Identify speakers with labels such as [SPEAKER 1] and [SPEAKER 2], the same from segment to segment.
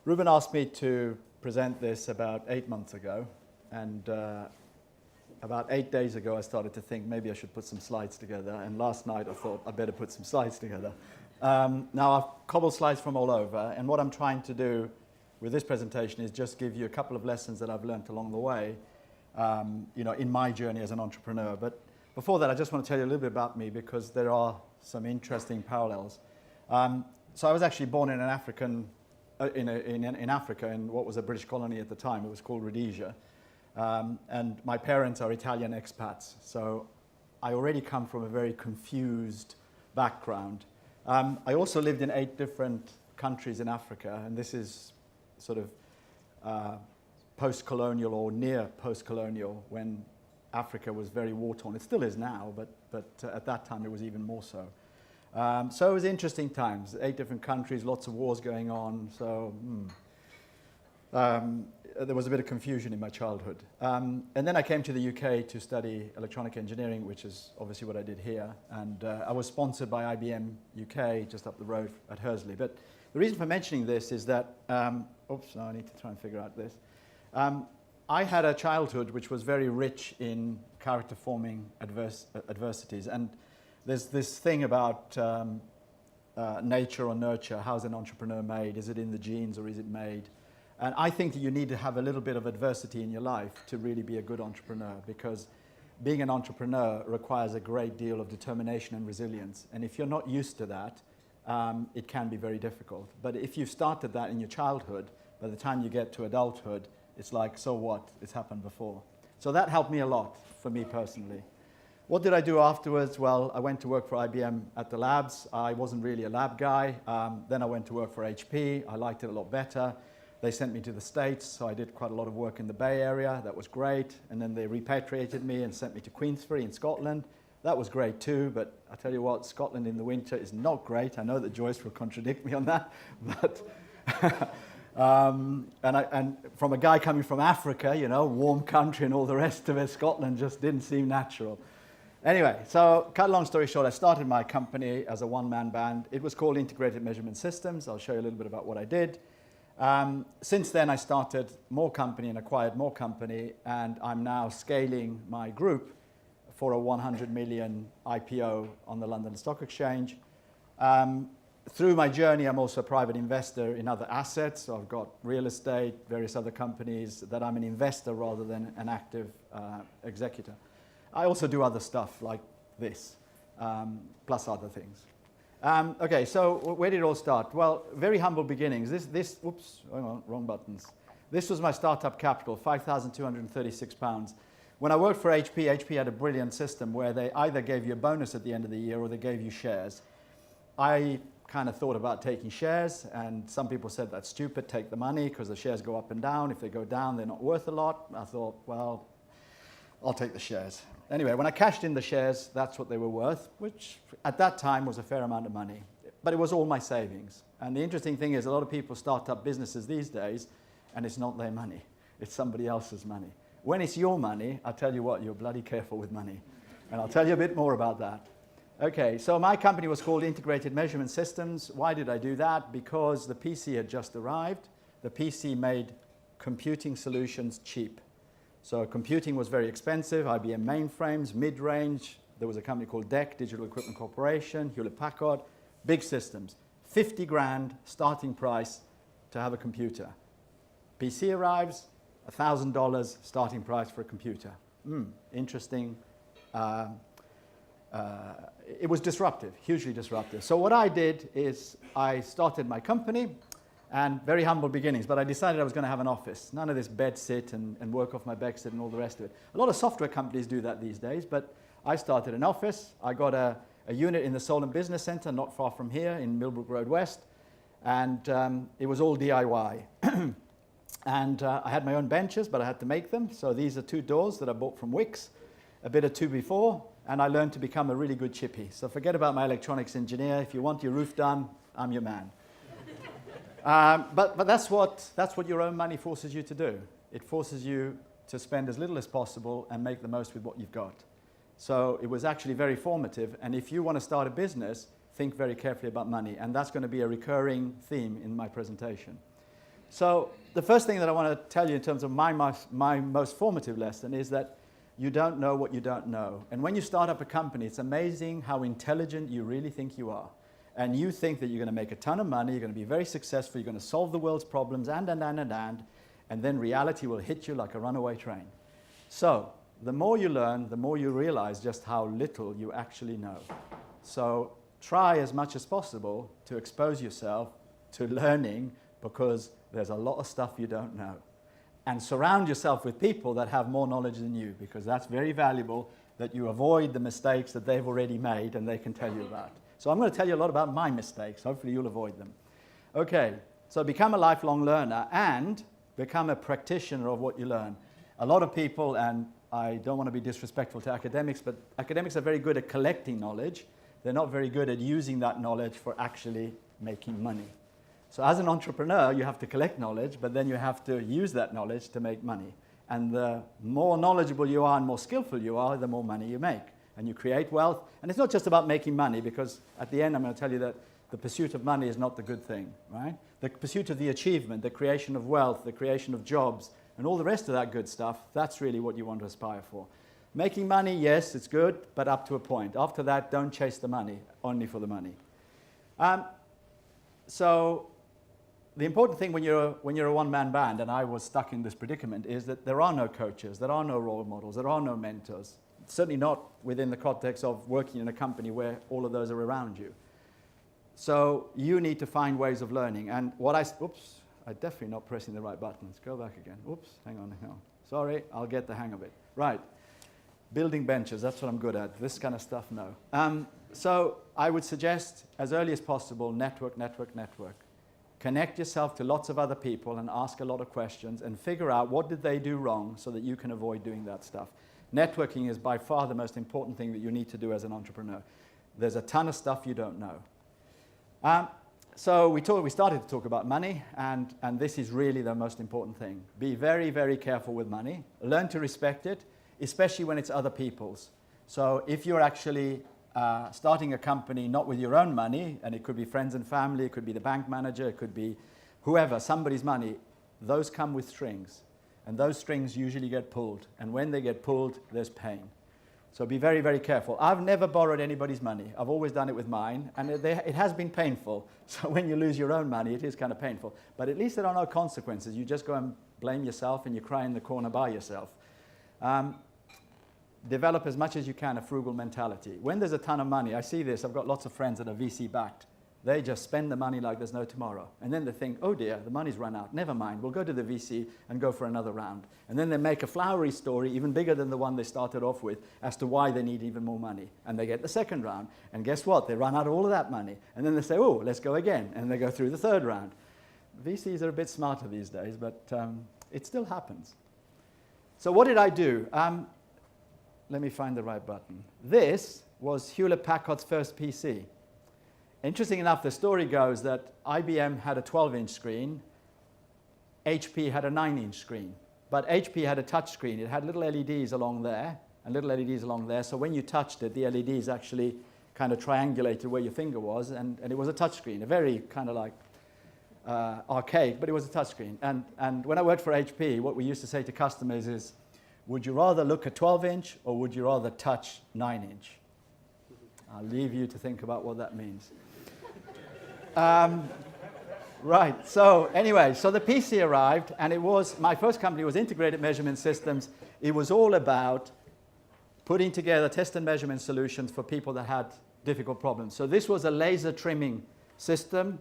[SPEAKER 1] Ruben asked me to present this about 8 months ago, and about 8 days ago I started to think maybe I should put some slides together, and last night I thought I'd better put some slides together. Now I've cobbled slides from all over, and what I'm trying to do with this presentation is just give you a couple of lessons that I've learned along the way, in my journey as an entrepreneur. But before that, I just want to tell you a little bit about me, because there are some interesting parallels. So I was actually born in an African, in Africa, in what was a British colony at the time. It was called Rhodesia. And my parents are Italian expats, so I already come from a very confused background. I also lived in 8 different countries in Africa, and this is sort of post-colonial or near post-colonial, when Africa was very war-torn. It still is now, but at that time it was even more so. So it was interesting times, 8 different countries, lots of wars going on, so there was a bit of confusion in my childhood. And then I came to the UK to study electronic engineering, which is obviously what I did here, and I was sponsored by IBM UK just up the road at Hursley. But the reason for mentioning this is that, oops, no, I need to try and figure out this. I had a childhood which was very rich in character-forming adversities, and there's this thing about nature or nurture. How's an entrepreneur made? Is it in the genes or is it made? And I think that you need to have a little bit of adversity in your life to really be a good entrepreneur, because being an entrepreneur requires a great deal of determination and resilience. And if you're not used to that, it can be very difficult. But if you started that in your childhood, by the time you get to adulthood, it's like, so what? It's happened before. So that helped me a lot, for me personally. What did I do afterwards? Well, I went to work for IBM at the labs. I wasn't really a lab guy. Then I went to work for HP. I liked it a lot better. They sent me to the States, so I did quite a lot of work in the Bay Area. That was great. And then they repatriated me and sent me to Queensferry in Scotland. That was great too, but I tell you what, Scotland in the winter is not great. I know that Joyce will contradict me on that, but and from a guy coming from Africa, warm country and all the rest of it, Scotland just didn't seem natural. Anyway, so cut a long story short, I started my company as a one-man band. It was called Integrated Measurement Systems. I'll show you a little bit about what I did. Since then, I started more company and acquired more company, and I'm now scaling my group for a 100 million IPO on the London Stock Exchange. Through my journey, I'm also a private investor in other assets. So I've got real estate, various other companies that I'm an investor rather than an active executor. I also do other stuff like this, plus other things. Okay, so where did it all start? Well, very humble beginnings. Oops, hang on, wrong buttons. This was my startup capital, £5,236. When I worked for HP had a brilliant system where they either gave you a bonus at the end of the year or they gave you shares. I kind of thought about taking shares, and some people said that's stupid, take the money because the shares go up and down. If they go down, they're not worth a lot. I thought, well, I'll take the shares. Anyway, when I cashed in the shares, that's what they were worth, which at that time was a fair amount of money. But it was all my savings. And the interesting thing is a lot of people start up businesses these days, and it's not their money. It's somebody else's money. When it's your money, I tell you what, you're bloody careful with money. And I'll tell you a bit more about that. Okay, so my company was called Integrated Measurement Systems. Why did I do that? Because the PC had just arrived. The PC made computing solutions cheap. So computing was very expensive, IBM mainframes, mid-range. There was a company called DEC, Digital Equipment Corporation, Hewlett-Packard, big systems. 50 grand starting price to have a computer. PC arrives, $1,000 starting price for a computer. Interesting. It was disruptive, hugely disruptive. So what I did is I started my company, and very humble beginnings, but I decided I was going to have an office. None of this bed sit and work off my back sit and all the rest of it. A lot of software companies do that these days, but I started an office. I got a unit in the Solent Business Centre, not far from here in Millbrook Road West, and it was all DIY. And I had my own benches, but I had to make them. So these are 2 doors that I bought from Wix, a bit of 2x4, and I learned to become a really good chippy. So forget about my electronics engineer. If you want your roof done, I'm your man. But that's what your own money forces you to do. It forces you to spend as little as possible and make the most with what you've got. So it was actually very formative. And if you want to start a business, think very carefully about money. And that's going to be a recurring theme in my presentation. So the first thing that I want to tell you in terms of my most formative lesson is that you don't know what you don't know. And when you start up a company, it's amazing how intelligent you really think you are. And you think that you're going to make a ton of money, you're going to be very successful, you're going to solve the world's problems, and then reality will hit you like a runaway train. So the more you learn, the more you realize just how little you actually know. So try as much as possible to expose yourself to learning, because there's a lot of stuff you don't know. And surround yourself with people that have more knowledge than you, because that's very valuable, that you avoid the mistakes that they've already made and they can tell you about. So I'm going to tell you a lot about my mistakes. Hopefully you'll avoid them. Okay, so become a lifelong learner and become a practitioner of what you learn. A lot of people, and I don't want to be disrespectful to academics, but academics are very good at collecting knowledge. They're not very good at using that knowledge for actually making money. So as an entrepreneur, you have to collect knowledge, but then you have to use that knowledge to make money. And the more knowledgeable you are and more skillful you are, the more money you make. And you create wealth. And it's not just about making money, because at the end I'm going to tell you that the pursuit of money is not the good thing, right? The pursuit of the achievement, the creation of wealth, the creation of jobs, and all the rest of that good stuff, that's really what you want to aspire for. Making money, yes, it's good, but up to a point. After that, don't chase the money, only for the money. So the important thing when you're a one-man band, and I was stuck in this predicament, is that there are no coaches, there are no role models, there are no mentors. Certainly not within the context of working in a company where all of those are around you. So you need to find ways of learning. And oops, I'm definitely not pressing the right button. Let's go back again. Oops, hang on. Sorry, I'll get the hang of it. Right, building benches, that's what I'm good at. This kind of stuff, no. So I would suggest, as early as possible, network. Connect yourself to lots of other people and ask a lot of questions and figure out what did they do wrong so that you can avoid doing that stuff. Networking is by far the most important thing that you need to do as an entrepreneur. There's a ton of stuff you don't know. So we started to talk about money, and this is really the most important thing. Be very, very careful with money. Learn to respect it, especially when it's other people's. So if you're actually starting a company not with your own money, and it could be friends and family, it could be the bank manager, it could be whoever, somebody's money, those come with strings. And those strings usually get pulled. And when they get pulled, there's pain. So be very, very careful. I've never borrowed anybody's money. I've always done it with mine. And it has been painful. So when you lose your own money, it is kind of painful. But at least there are no consequences. You just go and blame yourself and you cry in the corner by yourself. Develop as much as you can a frugal mentality. When there's a ton of money, I see this. I've got lots of friends that are VC-backed. They just spend the money like there's no tomorrow. And then they think, oh dear, the money's run out. Never mind, we'll go to the VC and go for another round. And then they make a flowery story, even bigger than the one they started off with, as to why they need even more money. And they get the second round. And guess what? They run out of all of that money. And then they say, oh, let's go again. And they go through the third round. VCs are a bit smarter these days, but it still happens. So what did I do? Let me find the right button. This was Hewlett-Packard's first PC. Interesting enough, the story goes that IBM had a 12-inch screen, HP had a 9-inch screen. But HP had a touch screen. It had little LEDs along there, and little LEDs along there. So when you touched it, the LEDs actually kind of triangulated where your finger was, and it was a touch screen, a very kind of like archaic, but it was a touch screen. And when I worked for HP, what we used to say to customers is, would you rather look at 12-inch or would you rather touch 9-inch? I'll leave you to think about what that means. Right, so anyway, so the PC arrived, and it was, my first company was Integrated Measurement Systems. It was all about putting together test and measurement solutions for people that had difficult problems. So this was a laser trimming system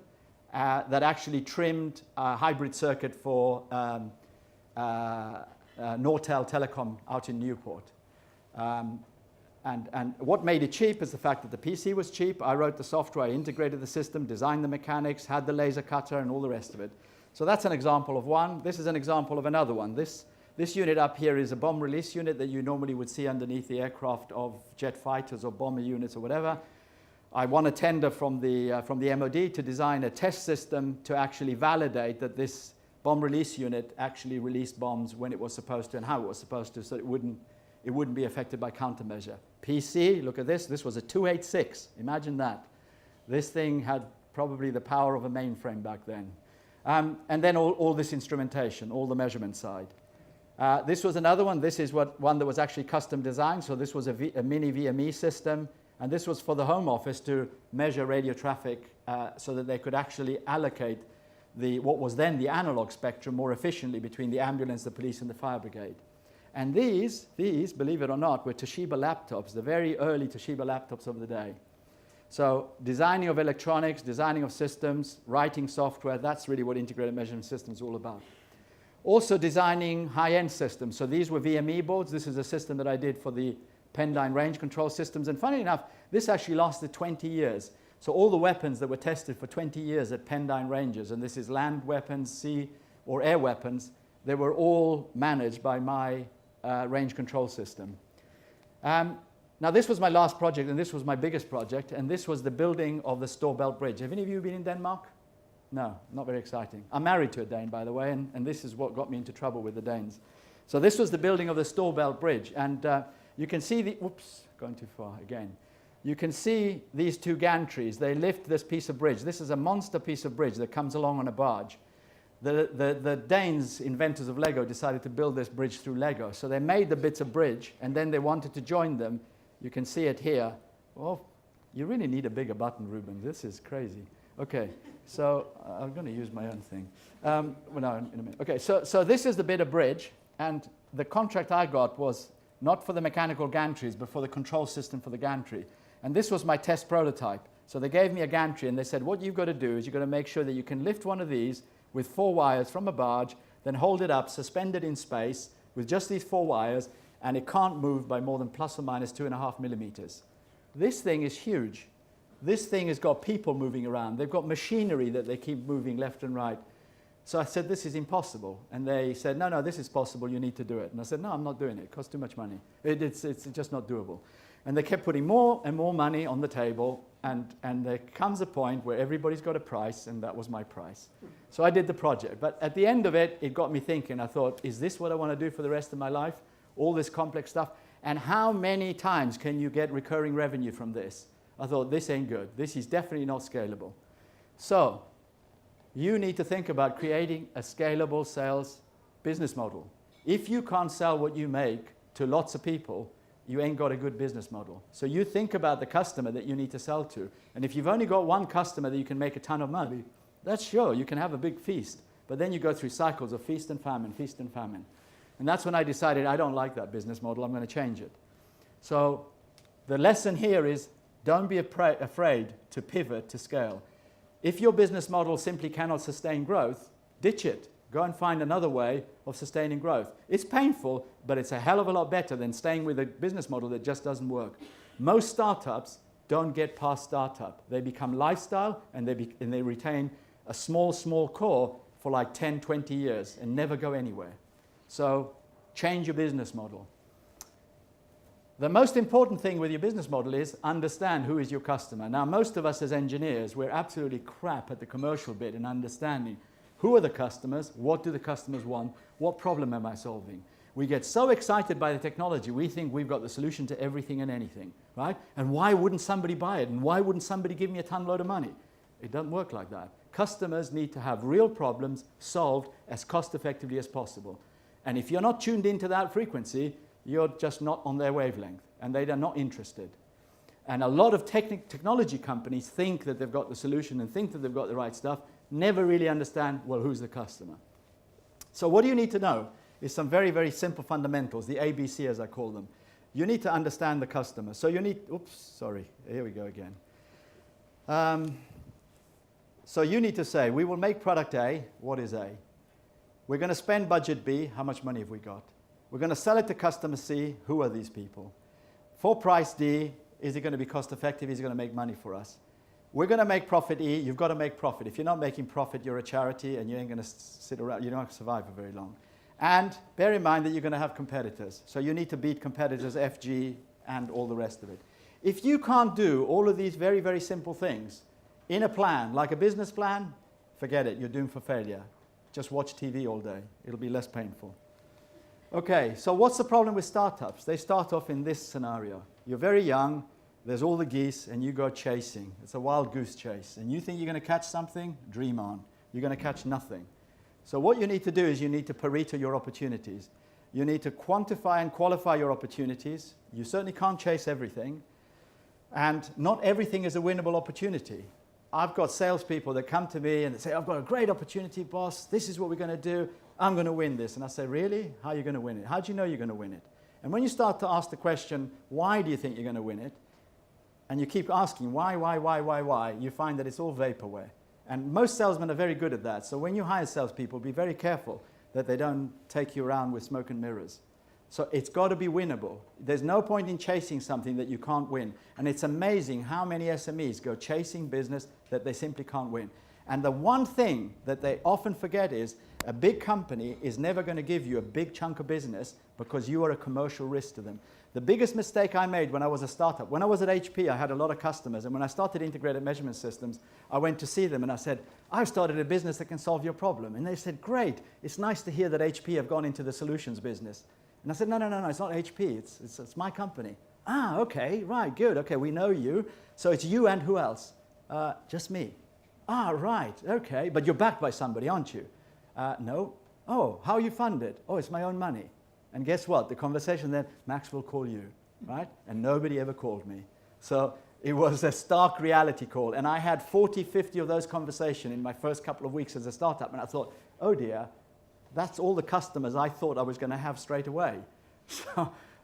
[SPEAKER 1] that actually trimmed a hybrid circuit for Nortel Telecom out in Newport. And what made it cheap is the fact that the PC was cheap. I wrote the software, I integrated the system, designed the mechanics, had the laser cutter, and all the rest of it. So that's an example of one. This is an example of another one. This unit up here is a bomb release unit that you normally would see underneath the aircraft of jet fighters or bomber units or whatever. I won a tender from the MOD to design a test system to actually validate that this bomb release unit actually released bombs when it was supposed to and how it was supposed to, so it wouldn't be affected by countermeasure. PC, look at this. This was a 286. Imagine that. This thing had probably the power of a mainframe back then. And then all this instrumentation, all the measurement side. This was another one. This is one that was actually custom designed. So this was a mini VME system. And this was for the Home Office to measure radio traffic so that they could actually allocate what was then the analog spectrum more efficiently between the ambulance, the police, and the fire brigade. And these, believe it or not, were Toshiba laptops, the very early Toshiba laptops of the day. So designing of electronics, designing of systems, writing software, that's really what integrated measurement systems is all about. Also designing high-end systems. So these were VME boards. This is a system that I did for the Pendyne range control systems. And funny enough, this actually lasted 20 years. So all the weapons that were tested for 20 years at Pendyne ranges, and this is land weapons, sea or air weapons, they were all managed by my range control system. Now this was my last project, and this was my biggest project, and this was the building of the Storebelt Bridge. Have any of you been in Denmark? No, not very exciting. I'm married to a Dane, by the way, and this is what got me into trouble with the Danes. So this was the building of the Storebelt Bridge, and you can see the, oops, going too far again. You can see these two gantries. They lift this piece of bridge. This is a monster piece of bridge that comes along on a barge. The Danes, inventors of Lego, decided to build this bridge through Lego. So they made the bits of bridge, and then they wanted to join them. You can see it here. Well, you really need a bigger button, Ruben. This is crazy. Okay, so I'm going to use my own thing. Well, no, in a minute. Okay, so this is the bit of bridge, and the contract I got was not for the mechanical gantries, but for the control system for the gantry. And this was my test prototype. So they gave me a gantry, and they said, what you've got to do is you've got to make sure that you can lift one of these with 4 wires from a barge, then hold it up, suspend it in space with just these 4 wires, and it can't move by more than plus or minus 2.5 millimeters. This thing is huge. This thing has got people moving around. They've got machinery that they keep moving left and right. So I said, this is impossible. And they said, no, this is possible. You need to do it. And I said, no, I'm not doing it. It costs too much money. It's just not doable. And they kept putting more and more money on the table. And there comes a point where everybody's got a price, and that was my price. So I did the project. But at the end of it, it got me thinking. I thought, is this what I want to do for the rest of my life? All this complex stuff? And how many times can you get recurring revenue from this? I thought, this ain't good. This is definitely not scalable. So you need to think about creating a scalable sales business model. If you can't sell what you make to lots of people, you ain't got a good business model. So you think about the customer that you need to sell to. And if you've only got one customer that you can make a ton of money, that's sure, you can have a big feast. But then you go through cycles of feast and famine, feast and famine. And that's when I decided I don't like that business model, I'm going to change it. So the lesson here is don't be afraid to pivot to scale. If your business model simply cannot sustain growth, ditch it. Go and find another way of sustaining growth. It's painful, but it's a hell of a lot better than staying with a business model that just doesn't work. Most startups don't get past startup. They become lifestyle, and they retain a small core for like 10, 20 years and never go anywhere. So change your business model. The most important thing with your business model is understand who is your customer. Now, most of us as engineers, we're absolutely crap at the commercial bit and understanding who are the customers, what do the customers want, what problem am I solving. We get so excited by the technology, we think we've got the solution to everything and anything, right? And why wouldn't somebody buy it? And why wouldn't somebody give me a ton load of money? It doesn't work like that. Customers need to have real problems solved as cost effectively as possible. And if you're not tuned into that frequency, you're just not on their wavelength, and they are not interested. And a lot of technology companies think that they've got the solution and think that they've got the right stuff, never really understand, well, who's the customer? So what do you need to know is some very, very simple fundamentals, the ABC as I call them. You need to understand the customer. So you need, oops, sorry, here we go again. So you need to say, we will make product A. What is A? We're going to spend budget B. How much money have we got? We're going to sell it to customer C. Who are these people? For price D, is it going to be cost effective? Is it going to make money for us? We're going to make profit E. You've got to make profit. If you're not making profit, you're a charity and you ain't going to sit around. You don't survive for very long. And bear in mind that you're going to have competitors. So you need to beat competitors F, G, and all the rest of it. If you can't do all of these very, very simple things in a plan, like a business plan, forget it. You're doomed for failure. Just watch TV all day. It'll be less painful. Okay, so what's the problem with startups? They start off in this scenario. You're very young, there's all the geese, and you go chasing. It's a wild goose chase. And you think you're going to catch something? Dream on. you're going to catch nothing. So what you need to do is you need to Pareto your opportunities. You need to quantify and qualify your opportunities. You certainly can't chase everything. And not everything is a winnable opportunity. I've got salespeople that come to me and they say, I've got a great opportunity, boss. This is what we're going to do. I'm going to win this. And I say, really? How are you going to win it? How do you know you're going to win it? And when you start to ask the question, why do you think you're going to win it? And you keep asking, why, you find that it's all vaporware. And most salesmen are very good at that. So when you hire salespeople, be very careful that they don't take you around with smoke and mirrors. So it's got to be winnable. There's no point in chasing something that you can't win. And it's amazing how many SMEs go chasing business that they simply can't win. And the one thing that they often forget is a big company is never going to give you a big chunk of business because you are a commercial risk to them. The biggest mistake I made when I was a startup, when I was at HP, I had a lot of customers. And when I started integrated measurement systems, I went to see them and I said, I've started a business that can solve your problem. And they said, great. It's nice to hear that HP have gone into the solutions business. And I said, no, it's not HP. It's my company. Ah, okay, right, good. Okay, we know you. So it's you and who else? Just me. Ah, right, okay. But you're backed by somebody, aren't you? No. Oh, how are you funded? Oh, it's my own money. And guess what? The conversation then, Max will call you, right? And nobody ever called me. So it was a stark reality call. And I had 40, 50 of those conversations in my first couple of weeks as a startup. And I thought, oh dear, that's all the customers I thought I was going to have straight away.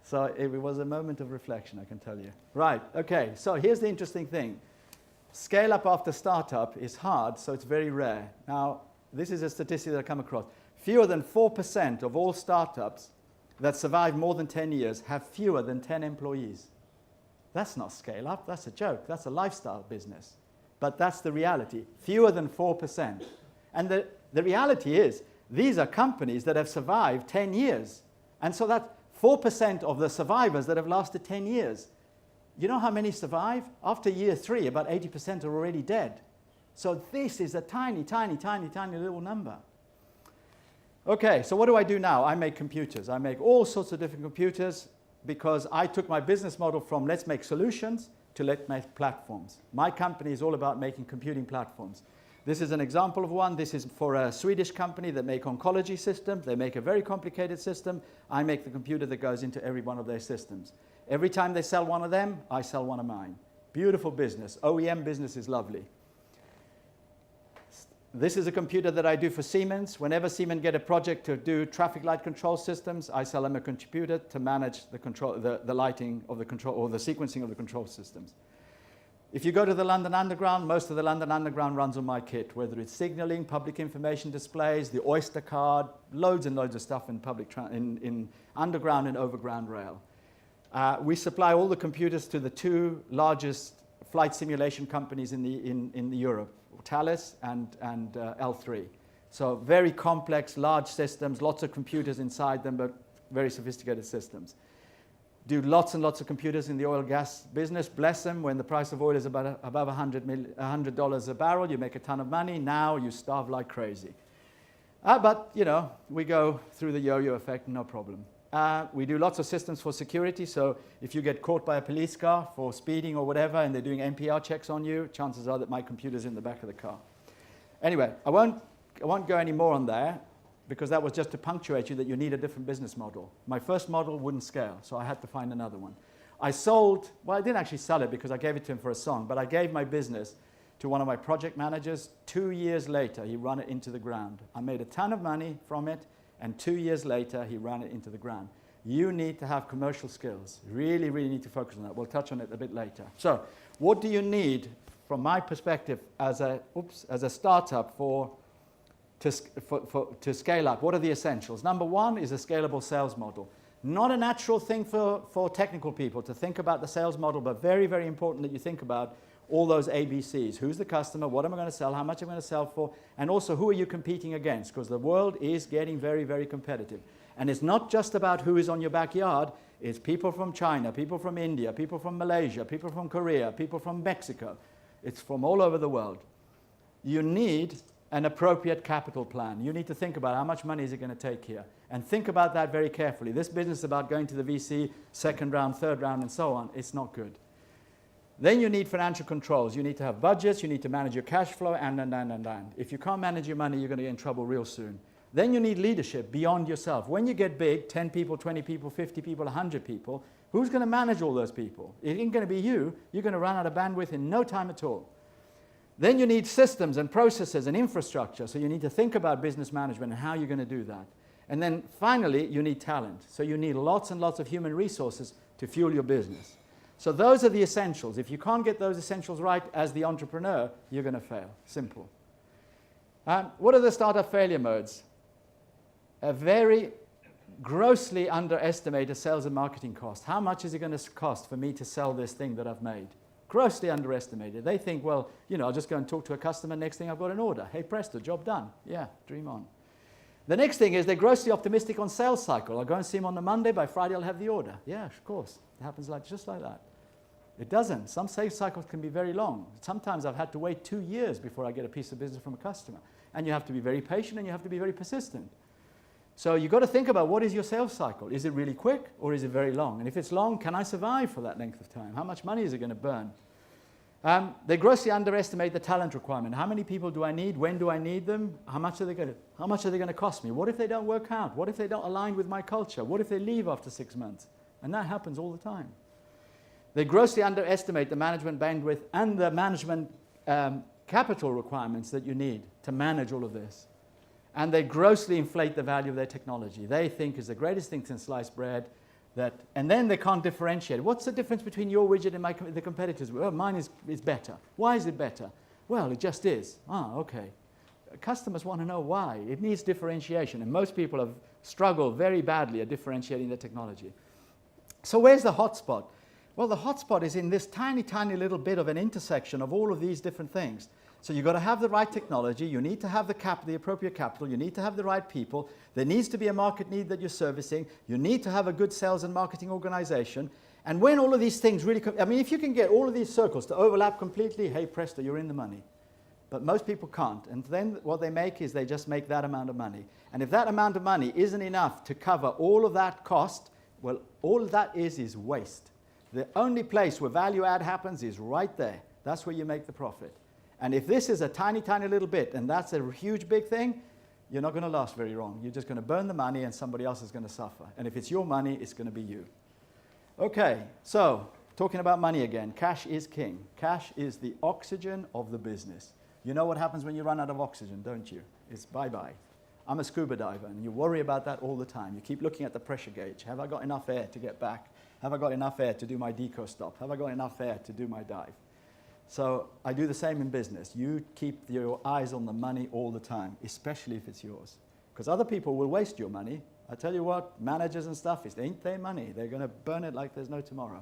[SPEAKER 1] So it was a moment of reflection, I can tell you. Right, okay, so here's the interesting thing. Scale up after startup is hard, so it's very rare. Now, this is a statistic that I come across. Fewer than 4% of all startups that survive more than 10 years have fewer than 10 employees. That's not scale up, that's a joke, that's a lifestyle business. But that's the reality, fewer than 4%. And the reality is, these are companies that have survived 10 years. And so that's 4% of the survivors that have lasted 10 years. You know how many survive? After year 3, about 80% are already dead. So this is a tiny, tiny, tiny, tiny little number. Okay, so what do I do now? I make computers. I make all sorts of different computers because I took my business model from let's make solutions to let's make platforms. My company is all about making computing platforms. This is an example of one. This is for a Swedish company that make oncology systems. They make a very complicated system. I make the computer that goes into every one of their systems. Every time they sell one of them, I sell one of mine. Beautiful business. OEM business is lovely. This is a computer that I do for Siemens. Whenever Siemens get a project to do traffic light control systems, I sell them a computer to manage the control, the lighting of the control, or the sequencing of the control systems. If you go to the London Underground, most of the London Underground runs on my kit, whether it's signaling, public information displays, the Oyster card, loads and loads of stuff in in underground and overground rail. We supply all the computers to the 2 largest flight simulation companies in Europe, Thales and L3. So very complex, large systems, lots of computers inside them, but very sophisticated systems. Do lots and lots of computers in the oil gas business. Bless them, when the price of oil is about above $100 a barrel, you make a ton of money. Now you starve like crazy. But, you know, we go through the yo-yo effect, no problem. We do lots of systems for security. So if you get caught by a police car for speeding or whatever, and they're doing NPR checks on you, chances are that my computer's in the back of the car. Anyway, I won't go any more on there, because that was just to punctuate you that you need a different business model. My first model wouldn't scale, so I had to find another one. I sold, well, I didn't actually sell it because I gave it to him for a song, but I gave my business to one of my project managers. 2 years later, he ran it into the ground. I made a ton of money from it, and 2 years later, he ran it into the ground. You need to have commercial skills. Really, really need to focus on that. We'll touch on it a bit later. So, what do you need, from my perspective, as a startup to scale up? What are the essentials? Number 1 is a scalable sales model. Not a natural thing for technical people to think about the sales model, but very, very important that you think about all those ABCs. Who's the customer? What am I going to sell? How much am I going to sell for? And also, who are you competing against? Because the world is getting very, very competitive. And it's not just about who is on your backyard. It's people from China, people from India, people from Malaysia, people from Korea, people from Mexico. It's from all over the world. You need an appropriate capital plan. You need to think about how much money is it going to take here. And think about that very carefully. This business about going to the VC, second round, third round, and so on, it's not good. Then you need financial controls. You need to have budgets, you need to manage your cash flow, and. If you can't manage your money, you're going to get in trouble real soon. Then you need leadership beyond yourself. When you get big, 10 people, 20 people, 50 people, 100 people, who's going to manage all those people? It ain't going to be you. You're going to run out of bandwidth in no time at all. Then you need systems and processes and infrastructure. So you need to think about business management and how you're going to do that. And then finally, you need talent. So you need lots and lots of human resources to fuel your business. So those are the essentials. If you can't get those essentials right as the entrepreneur, you're going to fail. Simple. What are the startup failure modes? A very grossly underestimated sales and marketing cost. How much is it going to cost for me to sell this thing that I've made? Grossly underestimated. They think, well, I'll just go and talk to a customer. Next thing I've got an order. Hey, presto, job done. Yeah, dream on. The next thing is they're grossly optimistic on sales cycle. I'll go and see them on the Monday. By Friday, I'll have the order. Yeah, of course. It happens just like that. It doesn't. Some sales cycles can be very long. Sometimes I've had to wait 2 years before I get a piece of business from a customer. And you have to be very patient and you have to be very persistent. So you've got to think about what is your sales cycle. Is it really quick or is it very long? And if it's long, can I survive for that length of time? How much money is it going to burn? They grossly underestimate the talent requirement. How many people do I need? When do I need them? How much are they going to cost me? What if they don't work out? What if they don't align with my culture? What if they leave after 6 months? And that happens all the time. They grossly underestimate the management bandwidth and the management capital requirements that you need to manage all of this. And they grossly inflate the value of their technology. They think is the greatest thing since sliced bread. And then they can't differentiate. What's the difference between your widget and the competitors? Well, mine is better. Why is it better? Well, it just is. Okay. Customers want to know why. It needs differentiation. And most people have struggled very badly at differentiating their technology. So where's the hotspot? Well, the hotspot is in this tiny, tiny little bit of an intersection of all of these different things. So you've got to have the right technology, you need to have the appropriate capital, you need to have the right people, there needs to be a market need that you're servicing, you need to have a good sales and marketing organization, and when all of these things really if you can get all of these circles to overlap completely, hey presto, you're in the money. But most people can't, and then what they make is they just make that amount of money. And if that amount of money isn't enough to cover all of that cost, well, all that is waste. The only place where value add happens is right there. That's where you make the profit. And if this is a tiny, tiny little bit, and that's a huge, big thing, you're not going to last very long. You're just going to burn the money, and somebody else is going to suffer. And if it's your money, it's going to be you. Okay, so talking about money again. Cash is king. Cash is the oxygen of the business. You know what happens when you run out of oxygen, don't you? It's bye-bye. I'm a scuba diver, and you worry about that all the time. You keep looking at the pressure gauge. Have I got enough air to get back? Have I got enough air to do my deco stop? Have I got enough air to do my dive? So I do the same in business. You keep your eyes on the money all the time, especially if it's yours. Because other people will waste your money. I tell you what, managers and stuff, it ain't their money. They're going to burn it like there's no tomorrow.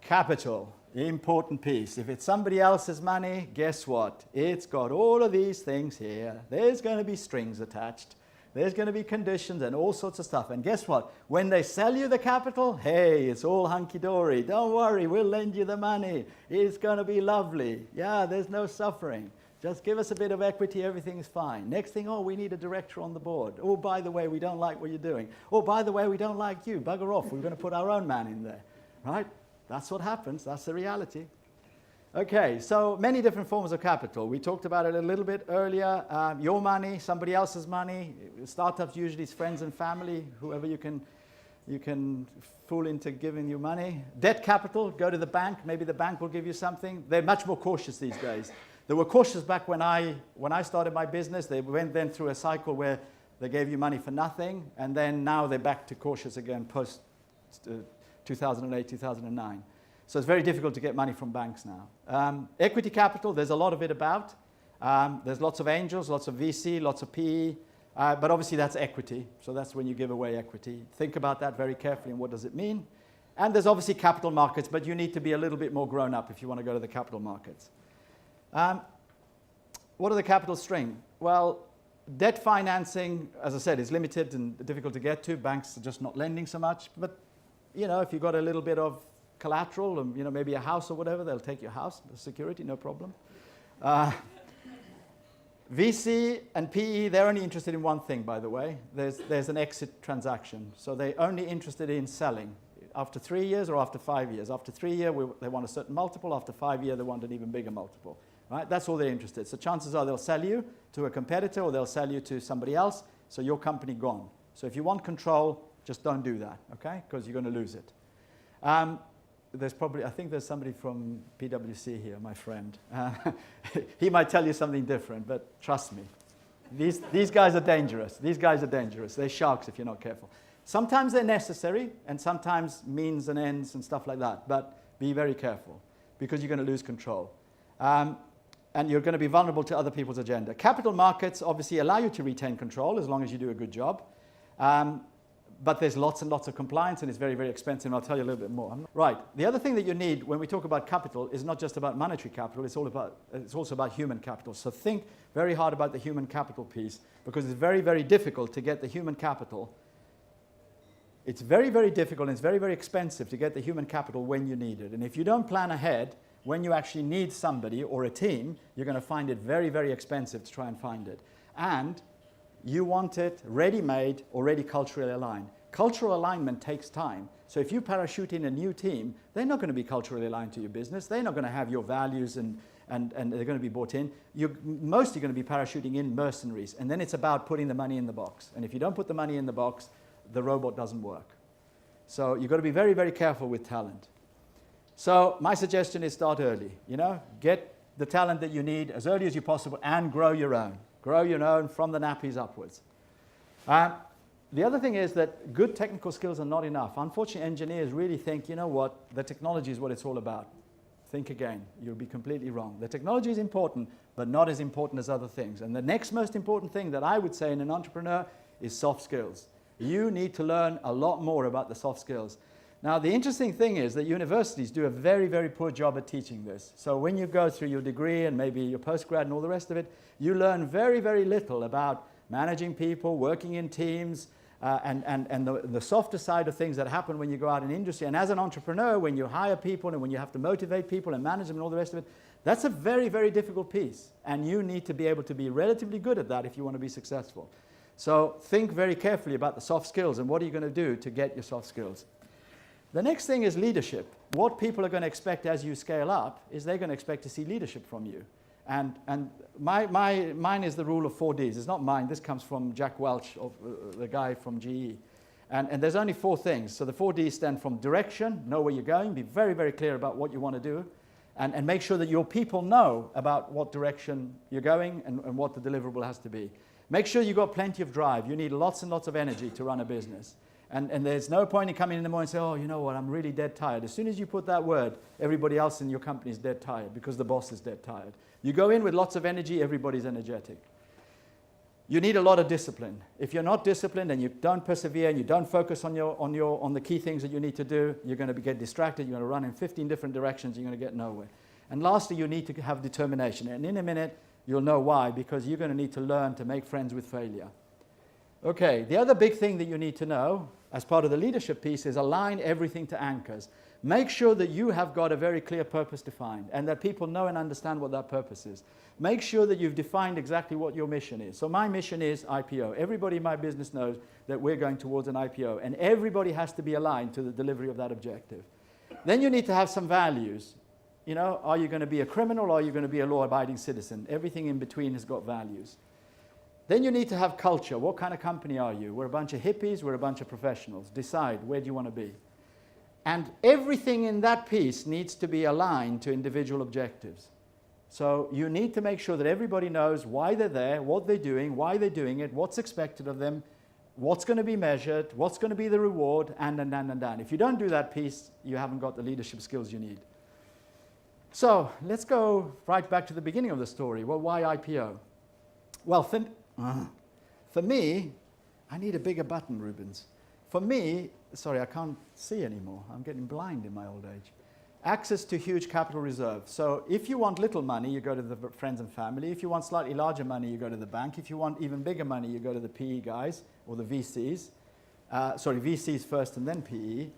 [SPEAKER 1] Capital, important piece. If it's somebody else's money, guess what? It's got all of these things here. There's going to be strings attached. There's going to be conditions and all sorts of stuff. And guess what? When they sell you the capital, hey, it's all hunky-dory. Don't worry, we'll lend you the money. It's going to be lovely. Yeah, there's no suffering. Just give us a bit of equity, everything's fine. Next thing, oh, we need a director on the board. Oh, by the way, we don't like what you're doing. Oh, by the way, we don't like you. Bugger off. We're going to put our own man in there. Right? That's what happens. That's the reality. Okay, so many different forms of capital. We talked about it a little bit earlier. Your money, somebody else's money. Startups usually it's friends and family, whoever you can fool into giving you money. Debt capital, go to the bank. Maybe the bank will give you something. They're much more cautious these days. They were cautious back when I started my business. They went then through a cycle where they gave you money for nothing, and then now they're back to cautious again post 2008, 2009. So it's very difficult to get money from banks now. Equity capital, there's a lot of it about. There's lots of angels, lots of VC, lots of PE, but obviously that's equity. So that's when you give away equity. Think about that very carefully and what does it mean. And there's obviously capital markets, but you need to be a little bit more grown up if you want to go to the capital markets. What are the capital stream? Well, debt financing, as I said, is limited and difficult to get to. Banks are just not lending so much. But, if you've got a little bit of collateral and, maybe a house or whatever, they'll take your house, the security, no problem. VC and PE, they're only interested in one thing, by the way. There's an exit transaction. So they're only interested in selling. after 3 years or after 5 years? After 3 years, they want a certain multiple. After 5 years, they want an even bigger multiple. Right? That's all they're interested. So chances are they'll sell you to a competitor or they'll sell you to somebody else, so your company gone. So if you want control, just don't do that, okay? Because you're going to lose it. I think there's somebody from PwC here, my friend. He might tell you something different, but trust me. These guys are dangerous. These guys are dangerous. They're sharks if you're not careful. Sometimes they're necessary, and sometimes means and ends and stuff like that. But be very careful, because you're going to lose control. And you're going to be vulnerable to other people's agenda. Capital markets obviously allow you to retain control as long as you do a good job. But there's lots and lots of compliance, and it's very, very expensive, and I'll tell you a little bit more. Right. The other thing that you need when we talk about capital is not just about monetary capital, it's also about human capital. So think very hard about the human capital piece, because it's very, very difficult to get the human capital. It's very, very difficult, and it's very, very expensive to get the human capital when you need it. And if you don't plan ahead, when you actually need somebody or a team, you're going to find it very, very expensive to try and find it. And you want it ready-made, already culturally aligned. Cultural alignment takes time. So if you parachute in a new team, they're not going to be culturally aligned to your business. They're not going to have your values and they're going to be bought in. You're mostly going to be parachuting in mercenaries. And then it's about putting the money in the box. And if you don't put the money in the box, the robot doesn't work. So you've got to be very, very careful with talent. So my suggestion is start early. Get the talent that you need as early as you possible and grow your own. Grow your own from the nappies upwards. The other thing is that good technical skills are not enough. Unfortunately, engineers really think, you know what, the technology is what it's all about. Think again. You'll be completely wrong. The technology is important, but not as important as other things. And the next most important thing that I would say in an entrepreneur is soft skills. You need to learn a lot more about the soft skills. Now, the interesting thing is that universities do a very, very poor job at teaching this. So when you go through your degree and maybe your postgrad and all the rest of it, you learn very, very little about managing people, working in teams, and the softer side of things that happen when you go out in industry. And as an entrepreneur, when you hire people and when you have to motivate people and manage them and all the rest of it, that's a very, very difficult piece. And you need to be able to be relatively good at that if you want to be successful. So think very carefully about the soft skills and what are you going to do to get your soft skills. The next thing is leadership. What people are going to expect as you scale up is they're going to expect to see leadership from you. And mine is the rule of 4 Ds. It's not mine. This comes from Jack Welch, the guy from GE. And there's only 4 things. So the 4 Ds stand from direction, know where you're going, be very, very clear about what you want to do, and make sure that your people know about what direction you're going and what the deliverable has to be. Make sure you've got plenty of drive. You need lots and lots of energy to run a business. And there's no point in coming in the morning and saying, oh, you know what, I'm really dead tired. As soon as you put that word, everybody else in your company is dead tired because the boss is dead tired. You go in with lots of energy, everybody's energetic. You need a lot of discipline. If you're not disciplined and you don't persevere and you don't focus on the key things that you need to do, you're going to get distracted, you're going to run in 15 different directions, you're going to get nowhere. And lastly, you need to have determination. And in a minute, you'll know why, because you're going to need to learn to make friends with failure. Okay, the other big thing that you need to know as part of the leadership piece is align everything to anchors. Make sure that you have got a very clear purpose defined and that people know and understand what that purpose is. Make sure that you've defined exactly what your mission is. So my mission is IPO. Everybody in my business knows that we're going towards an IPO, and everybody has to be aligned to the delivery of that objective. Then you need to have some values. Are you going to be a criminal or are you going to be a law-abiding citizen? Everything in between has got values. Then you need to have culture. What kind of company are you? We're a bunch of hippies, we're a bunch of professionals. Decide, where do you want to be? And everything in that piece needs to be aligned to individual objectives. So you need to make sure that everybody knows why they're there, what they're doing, why they're doing it, what's expected of them, what's going to be measured, what's going to be the reward, and. If you don't do that piece, you haven't got the leadership skills you need. So let's go right back to the beginning of the story. Well, why IPO? Well, for me, I need a bigger button, Rubens. For me, sorry, I can't see anymore. I'm getting blind in my old age. Access to huge capital reserves. So if you want little money, you go to the friends and family. If you want slightly larger money, you go to the bank. If you want even bigger money, you go to the PE guys or the VCs. VCs first and then PE.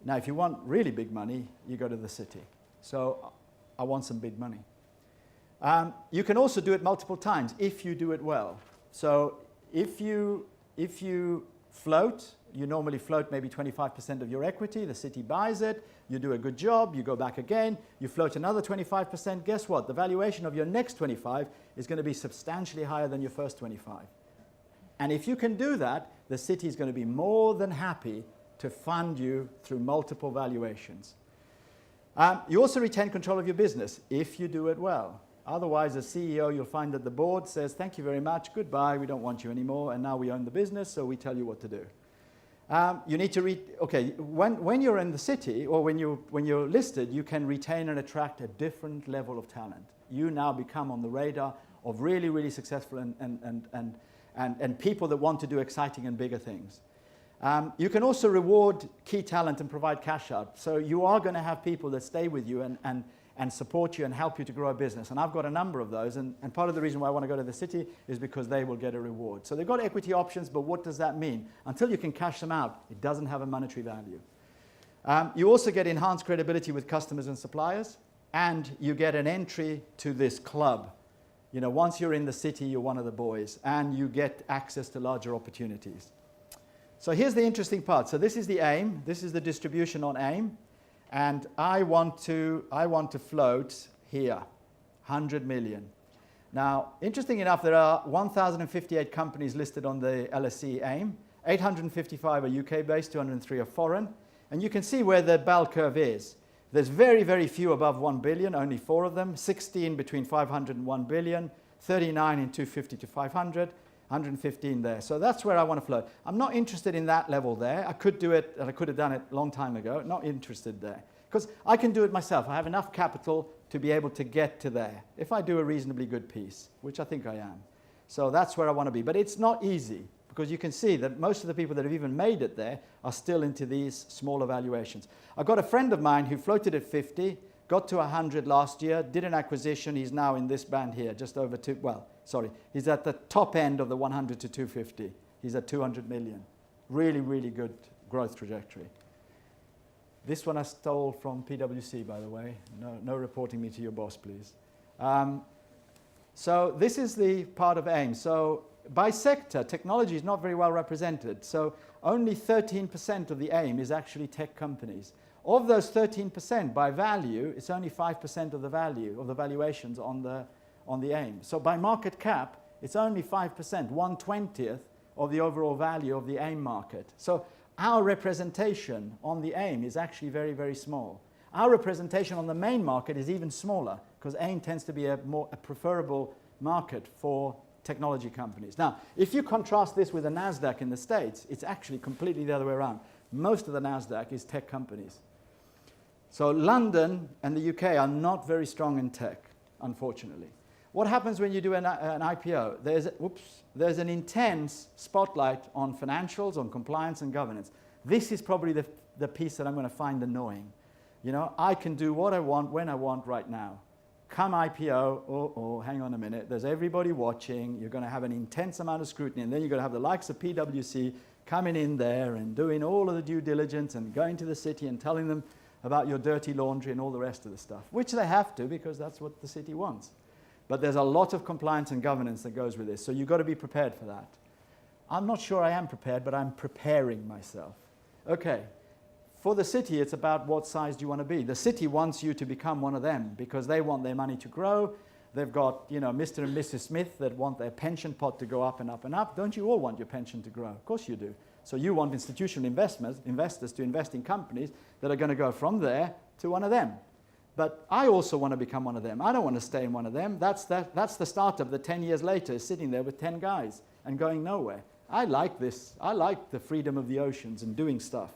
[SPEAKER 1] Now, if you want really big money, you go to the city. So I want some big money. You can also do it multiple times if you do it well. So if you float You normally float maybe 25% of your equity. The city buys it. You do a good job. You go back again. You float another 25%. Guess what? The valuation of your next 25 is going to be substantially higher than your first 25. And if you can do that, the city is going to be more than happy to fund you through multiple valuations. You also retain control of your business if you do it well. Otherwise, as CEO, you'll find that the board says, thank you very much, goodbye, we don't want you anymore, and now we own the business, so we tell you what to do. You need to when you're in the city, or when you're listed, you can retain and attract a different level of talent. You now become on the radar of really, really successful and people that want to do exciting and bigger things. You can also reward key talent and provide cash out. So you are going to have people that stay with you and support you and help you to grow a business. And I've got a number of those. And part of the reason why I want to go to the city is because they will get a reward. So they've got equity options, but what does that mean? Until you can cash them out, it doesn't have a monetary value. You also get enhanced credibility with customers and suppliers, and you get an entry to this club. You know, once you're in the city, you're one of the boys, and you get access to larger opportunities. So here's the interesting part. So this is the AIM. This is the distribution on AIM. And I want to float here, 100 million. Now, interesting enough, there are 1,058 companies listed on the LSE AIM. 855 are UK-based, 203 are foreign. And you can see where the bell curve is. There's very, very few above 1 billion, only 4 of them. 16 between 500 and 1 billion. 39 in 250 to 500. 115 there. So that's where I want to float. I'm not interested in that level there. I could do it, and I could have done it a long time ago. Not interested there. Because I can do it myself. I have enough capital to be able to get to there if I do a reasonably good piece, which I think I am. So that's where I want to be. But it's not easy, because you can see that most of the people that have even made it there are still into these smaller valuations. I've got a friend of mine who floated at 50, got to 100 last year, did an acquisition. He's now in this band here, just over he's at the top end of the 100 to 250. He's at 200 million. Really, really good growth trajectory. This one I stole from PwC, by the way. No reporting me to your boss, please. So this is the part of AIM. So by sector, technology is not very well represented. So only 13% of the AIM is actually tech companies. Of those 13%, by value, it's only 5% of the value, of the valuations on the AIM. So by market cap, it's only 5%, 1/20th of the overall value of the AIM market. So our representation on the AIM is actually very, very small. Our representation on the main market is even smaller, because AIM tends to be a preferable market for technology companies. Now, if you contrast this with the NASDAQ in the States, it's actually completely the other way around. Most of the NASDAQ is tech companies. So London and the UK are not very strong in tech, unfortunately. What happens when you do an IPO? There's an intense spotlight on financials, on compliance and governance. This is probably the piece that I'm going to find annoying. You know, I can do what I want, when I want, right now. Come IPO, hang on a minute, there's everybody watching, you're going to have an intense amount of scrutiny, and then you're going to have the likes of PwC coming in there and doing all of the due diligence and going to the city and telling them about your dirty laundry and all the rest of the stuff, which they have to, because that's what the city wants. But there's a lot of compliance and governance that goes with this, so you've got to be prepared for that. I'm not sure I am prepared, but I'm preparing myself. Okay, for the city, it's about what size do you want to be. The city wants you to become one of them, because they want their money to grow. They've got, you know, Mr. and Mrs. Smith that want their pension pot to go up and up and up. Don't you all want your pension to grow? Of course you do. So you want institutional investors to invest in companies that are going to go from there to one of them. But I also want to become one of them. I don't want to stay in one of them. That's the startup that 10 years later is sitting there with 10 guys and going nowhere. I like this. I like the freedom of the oceans and doing stuff.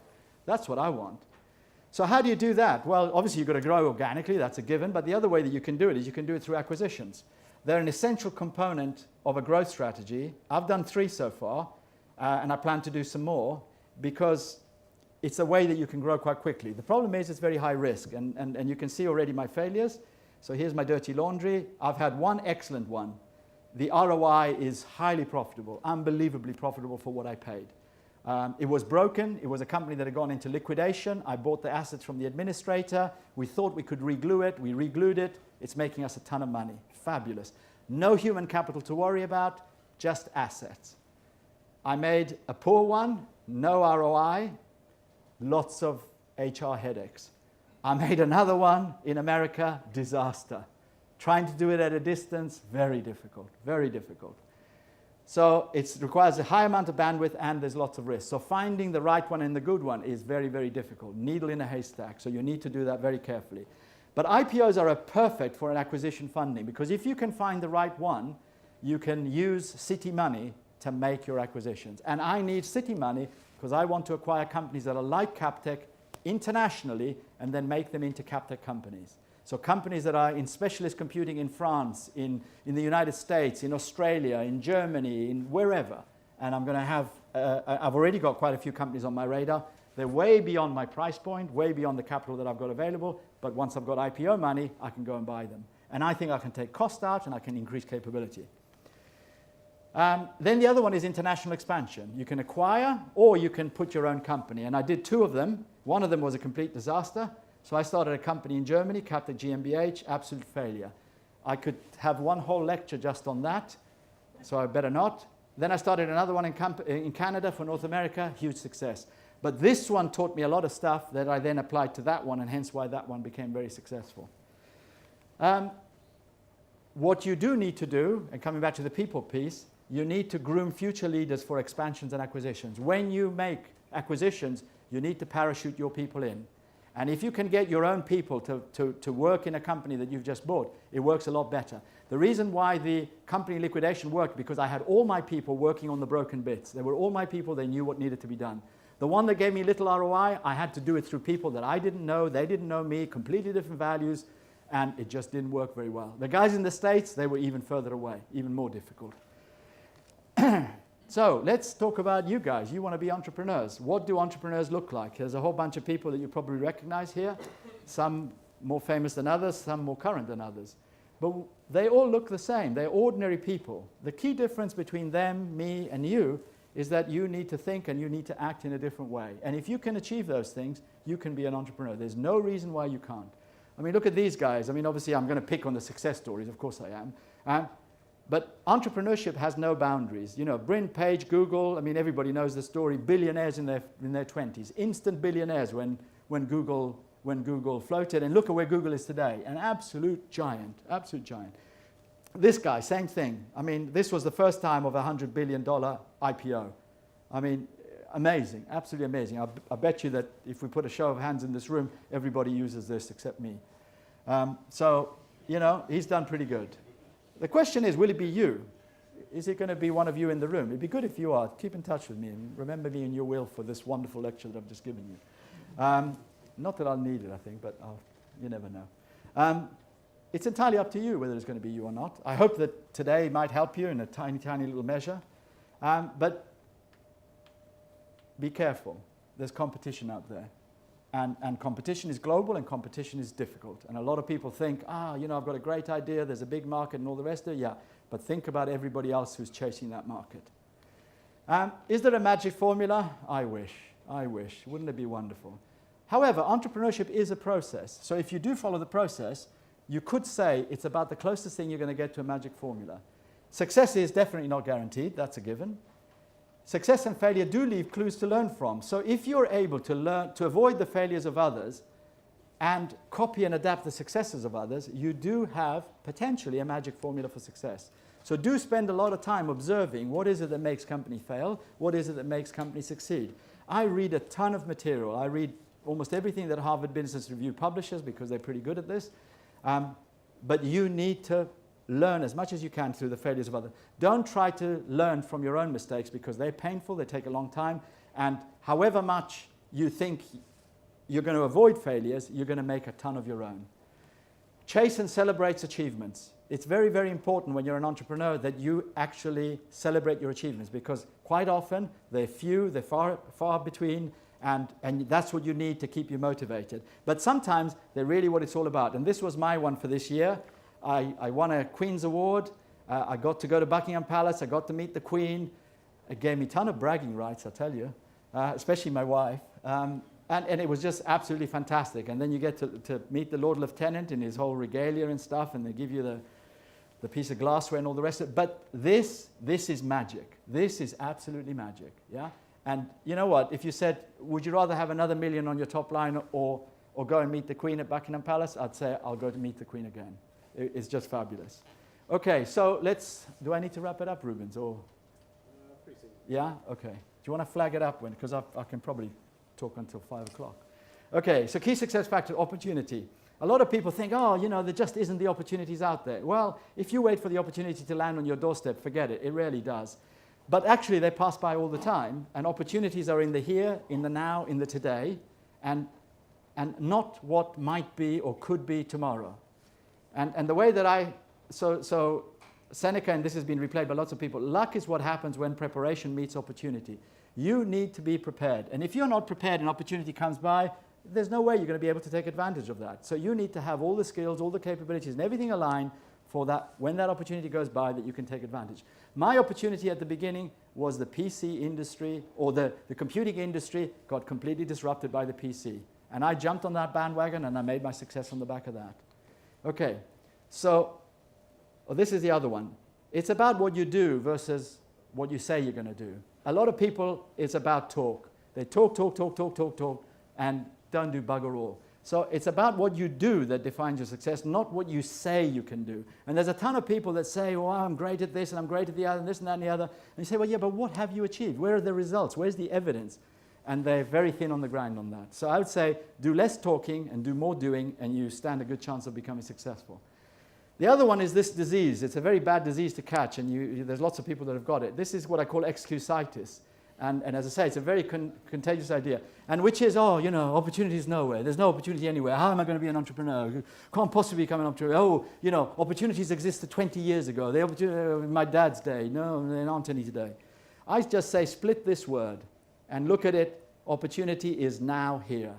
[SPEAKER 1] That's what I want. So how do you do that? Well, obviously you've got to grow organically. That's a given. But the other way that you can do it is you can do it through acquisitions. They're an essential component of a growth strategy. I've done 3 so far, and I plan to do some more, because it's a way that you can grow quite quickly. The problem is it's very high risk, and you can see already my failures. So here's my dirty laundry. I've had one excellent one. The ROI is highly profitable, unbelievably profitable for what I paid. It was broken. It was a company that had gone into liquidation. I bought the assets from the administrator. We thought we could reglue it. We reglued it. It's making us a ton of money. Fabulous. No human capital to worry about, just assets. I made a poor one, no ROI, lots of HR headaches. I made another one in America, disaster. Trying to do it at a distance, very difficult, very difficult. So it requires a high amount of bandwidth and there's lots of risk. So finding the right one and the good one is very, very difficult. Needle in a haystack, so you need to do that very carefully. But IPOs are perfect for an acquisition funding because if you can find the right one, you can use city money to make your acquisitions. And I need city money because I want to acquire companies that are like Captec internationally and then make them into Captec companies. So companies that are in specialist computing in France, in the United States, in Australia, in Germany, in wherever. And I'm going to have, I've already got quite a few companies on my radar. They're way beyond my price point, way beyond the capital that I've got available. But once I've got IPO money, I can go and buy them. And I think I can take cost out and I can increase capability. Then the other one is international expansion. You can acquire or you can put your own company. And I did two of them. One of them was a complete disaster. So I started a company in Germany, Captec GmbH, absolute failure. I could have one whole lecture just on that, so I better not. Then I started another one in Canada for North America, huge success. But this one taught me a lot of stuff that I then applied to that one, and hence why that one became very successful. What you do need to do, and coming back to the people piece, you need to groom future leaders for expansions and acquisitions. When you make acquisitions, you need to parachute your people in. And if you can get your own people to work in a company that you've just bought, it works a lot better. The reason why the company liquidation worked, because I had all my people working on the broken bits. They were all my people, they knew what needed to be done. The one that gave me little ROI, I had to do it through people that I didn't know, they didn't know me, completely different values, and it just didn't work very well. The guys in the States, they were even further away, even more difficult. So let's talk about you guys. You want to be entrepreneurs. What do entrepreneurs look like? There's a whole bunch of people that you probably recognize here, some more famous than others, some more current than others. But they all look the same. They're ordinary people. The key difference between them, me, and you is that you need to think and you need to act in a different way. And if you can achieve those things, you can be an entrepreneur. There's no reason why you can't. I mean, look at these guys. I mean, obviously, I'm going to pick on the success stories. Of course I am. But entrepreneurship has no boundaries. You know, Bryn, Page, Google, I mean, everybody knows the story. Billionaires in their 20s. Instant billionaires when Google floated. And look at where Google is today. An absolute giant, absolute giant. This guy, same thing. I mean, this was the first time of a $100 billion IPO. I mean, amazing, absolutely amazing. I bet you that if we put a show of hands in this room, everybody uses this except me. So, you know, he's done pretty good. The question is, will it be you? Is it going to be one of you in the room? It'd be good if you are. Keep in touch with me and remember me in your will for this wonderful lecture that I've just given you. Not that I'll need it, I think, but you never know. It's entirely up to you whether it's going to be you or not. I hope that today might help you in a tiny, tiny little measure. But be careful. There's competition out there. And competition is global and competition is difficult. And a lot of people think, you know, I've got a great idea, there's a big market and all the rest of it. Yeah, but think about everybody else who's chasing that market. Is there a magic formula? I wish. Wouldn't it be wonderful? However, entrepreneurship is a process. So if you do follow the process, you could say it's about the closest thing you're going to get to a magic formula. Success is definitely not guaranteed. That's a given. Success and failure do leave clues to learn from. So if you're able to learn to avoid the failures of others and copy and adapt the successes of others, you do have potentially a magic formula for success. So do spend a lot of time observing what is it that makes company fail, what is it that makes company succeed. I read a ton of material. I read almost everything that Harvard Business Review publishes because they're pretty good at this. But you need to learn as much as you can through the failures of others. Don't try to learn from your own mistakes because they're painful, they take a long time, and however much you think you're going to avoid failures, you're going to make a ton of your own. Chase and celebrate achievements. It's very, very important when you're an entrepreneur that you actually celebrate your achievements because quite often they're few, they're far between, and that's what you need to keep you motivated. But sometimes they're really what it's all about. And this was my one for this year. I won a Queen's Award. I got to go to Buckingham Palace. I got to meet the Queen. It gave me a ton of bragging rights, I tell you, especially my wife. And it was just absolutely fantastic. And then you get to meet the Lord Lieutenant in his whole regalia and stuff, and they give you the piece of glassware and all the rest of it. But this is magic. This is absolutely magic, yeah? And you know what? If you said, would you rather have another million on your top line or go and meet the Queen at Buckingham Palace? I'd say I'll go to meet the Queen again. It's just fabulous. Okay, so do I need to wrap it up, Rubens? Or yeah? Okay. Do you want to flag it up? Because I can probably talk until 5 o'clock. Okay, so key success factor, opportunity. A lot of people think, oh, you know, there just isn't the opportunities out there. Well, if you wait for the opportunity to land on your doorstep, forget it. It rarely does. But actually, they pass by all the time, and opportunities are in the here, in the now, in the today, and not what might be or could be tomorrow. And the way that so Seneca, and this has been replayed by lots of people, luck is what happens when preparation meets opportunity. You need to be prepared. And if you're not prepared and opportunity comes by, there's no way you're going to be able to take advantage of that. So you need to have all the skills, all the capabilities, and everything aligned for that, when that opportunity goes by, that you can take advantage. My opportunity at the beginning was the PC industry, or the computing industry got completely disrupted by the PC. And I jumped on that bandwagon and I made my success on the back of that. Okay, so this is the other one. It's about what you do versus what you say you're going to do. A lot of people, it's about talk. They talk, and don't do bugger all. So it's about what you do that defines your success, not what you say you can do. And there's a ton of people that say, well, I'm great at this and I'm great at the other and this and that and the other. And you say, well, yeah, but what have you achieved? Where are the results? Where's the evidence? And they're very thin on the ground on that. So I would say do less talking and do more doing, and you stand a good chance of becoming successful. The other one is this disease. It's a very bad disease to catch, and there's lots of people that have got it. This is what I call excusitis. And as I say, it's a very contagious idea. And which is, oh, you know, opportunity is nowhere. There's no opportunity anywhere. How am I going to be an entrepreneur? Can't possibly become an entrepreneur. Oh, you know, opportunities existed 20 years ago. The opportunity in my dad's day. No, there aren't any today. I just say split this word and look at it. Opportunity is now here.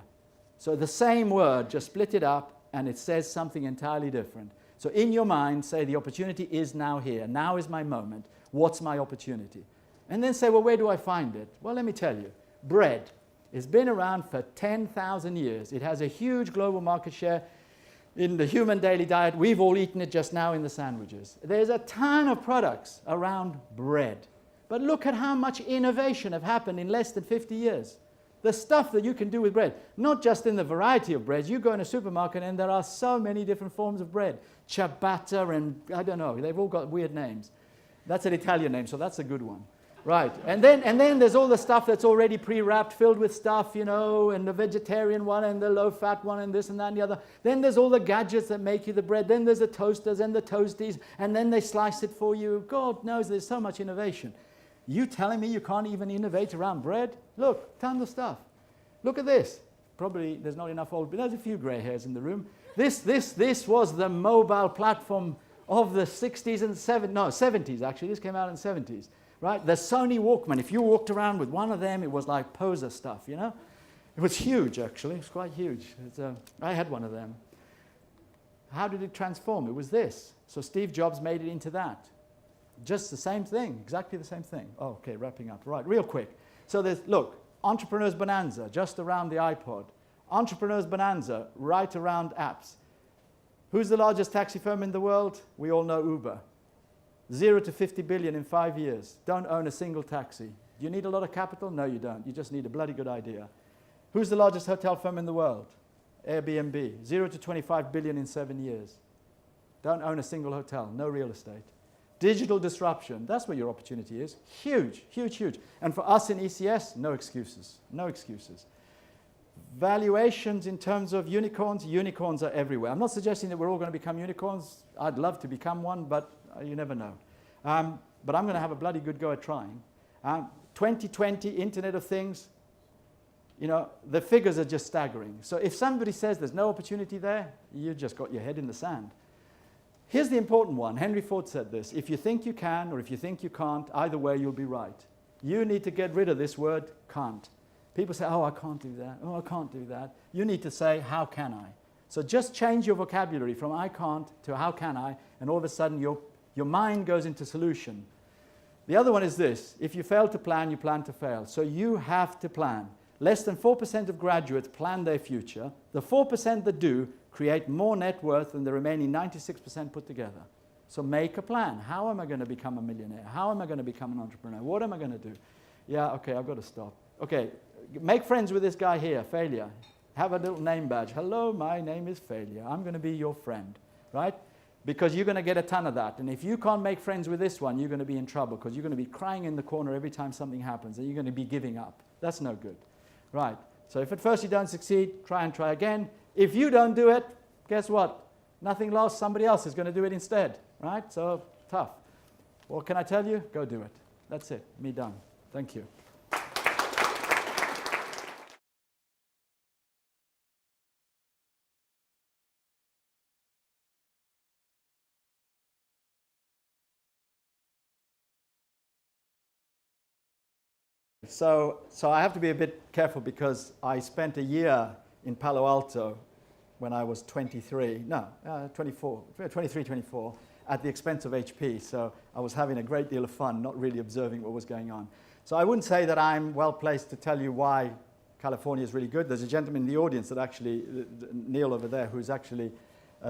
[SPEAKER 1] So the same word, just split it up, and it says something entirely different. So in your mind, say the opportunity is now here. Now is my moment. What's my opportunity? And then say, well, where do I find it? Well, let me tell you. Bread has been around for 10,000 years. It has a huge global market share in the human daily diet. We've all eaten it just now in the sandwiches. There's a ton of products around bread. But look at how much innovation have happened in less than 50 years. The stuff that you can do with bread, not just in the variety of breads. You go in a supermarket and there are so many different forms of bread. Ciabatta and I don't know, they've all got weird names. That's an Italian name, so that's a good one. Right, and then there's all the stuff that's already pre-wrapped, filled with stuff, you know, and the vegetarian one and the low-fat one and this and that and the other. Then there's all the gadgets that make you the bread. Then there's the toasters and the toasties, and then they slice it for you. God knows there's so much innovation. You telling me you can't even innovate around bread? Look, tons of stuff. Look at this. Probably there's not enough old, but there's a few grey hairs in the room. This was the mobile platform of the 60s and 70s actually. This came out in the 70s. Right? The Sony Walkman, if you walked around with one of them, it was like poser stuff, you know? It was huge, actually. It was quite huge. I had one of them. How did it transform? It was this. So Steve Jobs made it into that. Just the same thing, exactly the same thing. Oh, okay, wrapping up. Right, real quick. So look, Entrepreneur's Bonanza, just around the iPod. Entrepreneur's Bonanza, right around apps. Who's the largest taxi firm in the world? We all know Uber. 0 to 50 billion in 5 years. Don't own a single taxi. Do you need a lot of capital? No, you don't. You just need a bloody good idea. Who's the largest hotel firm in the world? Airbnb. 0 to 25 billion in 7 years. Don't own a single hotel. No real estate. Digital disruption. That's where your opportunity is. Huge, huge, huge. And for us in ECS, no excuses. No excuses. Valuations in terms of unicorns. Unicorns are everywhere. I'm not suggesting that we're all going to become unicorns. I'd love to become one, but you never know. But I'm going to have a bloody good go at trying. 2020, Internet of Things, you know, the figures are just staggering. So if somebody says there's no opportunity there, you just got your head in the sand. Here's the important one. Henry Ford said this. If you think you can or if you think you can't, either way you'll be right. You need to get rid of this word, can't. People say, oh, I can't do that. Oh, I can't do that. You need to say, how can I? So just change your vocabulary from I can't to how can I, and all of a sudden your mind goes into solution. The other one is this. If you fail to plan, you plan to fail. So you have to plan. Less than 4% of graduates plan their future. The 4% that do create more net worth than the remaining 96% put together. So make a plan. How am I going to become a millionaire? How am I going to become an entrepreneur? What am I going to do? Yeah, okay, I've got to stop. Okay, make friends with this guy here, Failure. Have a little name badge. Hello, my name is Failure. I'm going to be your friend, right? Because you're going to get a ton of that. And if you can't make friends with this one, you're going to be in trouble because you're going to be crying in the corner every time something happens and you're going to be giving up. That's no good, right? So if at first you don't succeed, try and try again. If you don't do it, guess what? Nothing lost. Somebody else is going to do it instead, right? So tough. What can I tell you? Go do it. That's it. Me done. Thank you. So I have to be a bit careful because I spent a year in Palo Alto when I was 23, 24, at the expense of HP. So I was having a great deal of fun, not really observing what was going on. So I wouldn't say that I'm well placed to tell you why California is really good. There's a gentleman in the audience that actually, Neil over there, who's actually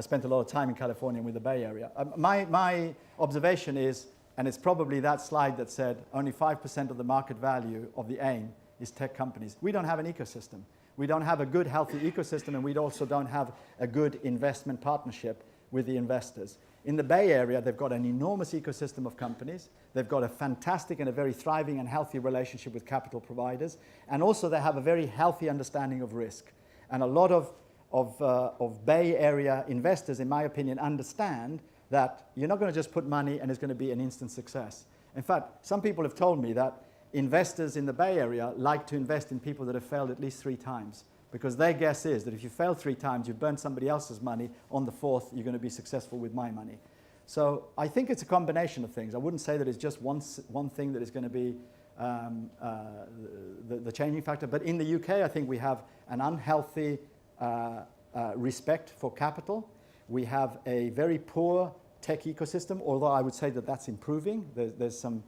[SPEAKER 1] spent a lot of time in California with the Bay Area. My observation is, and it's probably that slide that said only 5% of the market value of the AIM is tech companies. We don't have an ecosystem. We don't have a good, healthy ecosystem, and we also don't have a good investment partnership with the investors. In the Bay Area, they've got an enormous ecosystem of companies. They've got a fantastic and a very thriving and healthy relationship with capital providers. And also they have a very healthy understanding of risk. And a lot of Bay Area investors, in my opinion, understand that you're not going to just put money and it's going to be an instant success. In fact, some people have told me that investors in the Bay Area like to invest in people that have failed at least 3 times, because their guess is that if you fail 3 times, you've burned somebody else's money, on the 4th, you're going to be successful with my money. So I think it's a combination of things. I wouldn't say that it's just one thing that is going to be the changing factor. But in the UK, I think we have an unhealthy respect for capital. We have a very poor tech ecosystem, although I would say that that's improving. There's some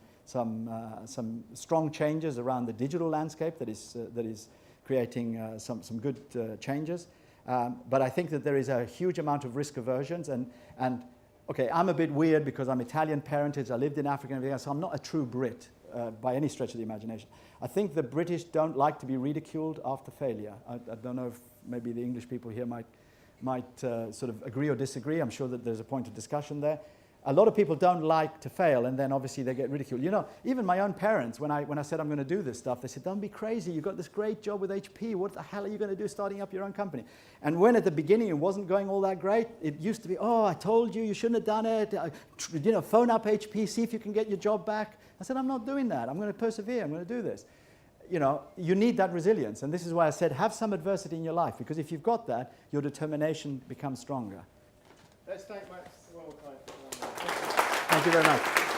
[SPEAKER 1] strong changes around the digital landscape that is creating some good changes. But I think that there is a huge amount of risk aversions. And okay, I'm a bit weird because I'm Italian parentage. I lived in Africa and everything else, so I'm not a true Brit by any stretch of the imagination. I think the British don't like to be ridiculed after failure. I don't know if maybe the English people here might sort of agree or disagree. I'm sure that there's a point of discussion there. A lot of people don't like to fail, and then obviously they get ridiculed. You know, even my own parents, when I said I'm going to do this stuff, they said, don't be crazy. You've got this great job with HP. What the hell are you going to do starting up your own company? And when at the beginning it wasn't going all that great, it used to be, oh, I told you, you shouldn't have done it. You know, phone up HP, see if you can get your job back. I said, I'm not doing that. I'm going to persevere. I'm going to do this. You know, you need that resilience. And this is why I said have some adversity in your life, because if you've got that, your determination becomes stronger.
[SPEAKER 2] Let's thank Max.
[SPEAKER 1] Thank you very much.